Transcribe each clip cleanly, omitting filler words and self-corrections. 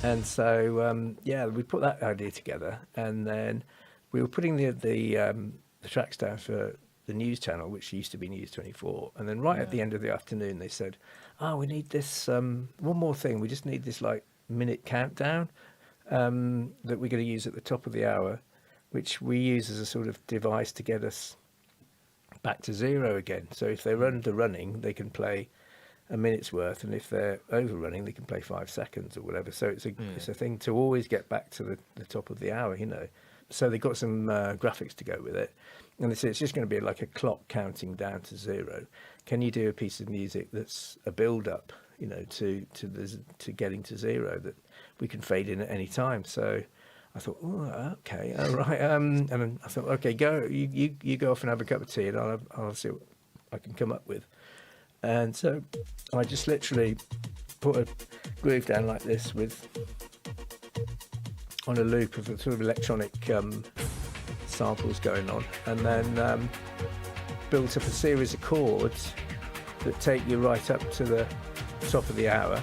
And so, we put that idea together, and then we were putting the tracks down for the news channel, which used to be News 24. And then right at the end of the afternoon, they said, "Oh, we need this one more thing. We just need this like minute countdown that we're going to use at the top of the hour, which we use as a sort of device to get us back to zero again. So if they're underrunning, they can play a minute's worth, and if they're overrunning, they can play 5 seconds or whatever. So it's a thing to always get back to the top of the hour, you know." So they got some graphics to go with it, and they said it's just going to be like a clock counting down to zero. Can you do a piece of music that's a build up, you know, to getting to zero that we can fade in at any time? So I thought, oh, okay, all right. And then I thought, okay, go, you go off and have a cup of tea, and I'll see what I can come up with. And so I just literally put a groove down like this on a loop of the sort of electronic samples going on, and then built up a series of chords that take you right up to the top of the hour,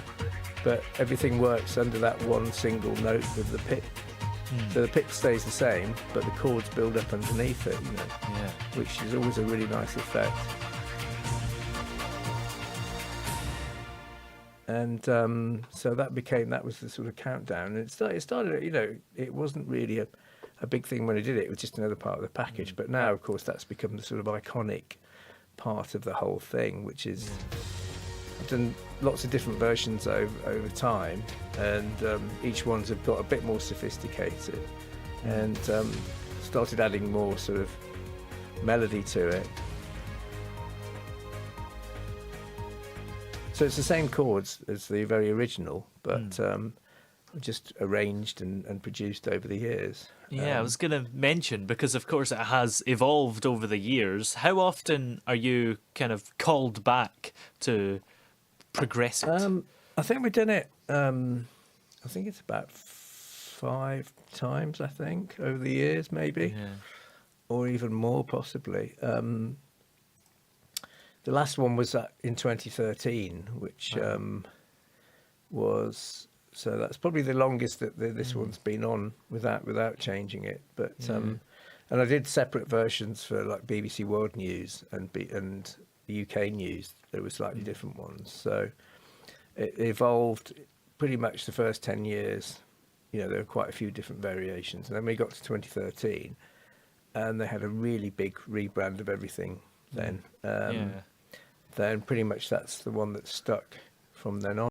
but everything works under that one single note of the pick. So the pick stays the same, but the chords build up underneath it, you know, which is always a really nice effect. And so that was the sort of countdown. And it started, you know, it wasn't really a big thing when I did it. It was just another part of the package. But now, of course, that's become the sort of iconic part of the whole thing, which is I've done lots of different versions over time, and each one's have got a bit more sophisticated, and started adding more sort of melody to it. So it's the same chords as the very original, but just arranged and produced over the years. Yeah, I was going to mention, because of course it has evolved over the years. How often are you kind of called back to progress it? I think we've done it, I think it's about 5 times, I think, over the years, maybe, or even more possibly. The last one was in 2013, which was, so that's probably the longest that this one's been on without changing it. But and I did separate versions for like BBC World News and the UK News. There were slightly different ones. So it evolved pretty much the first 10 years. You know, there were quite a few different variations. And then we got to 2013, and they had a really big rebrand of everything then. Then pretty much that's the one that stuck from then on.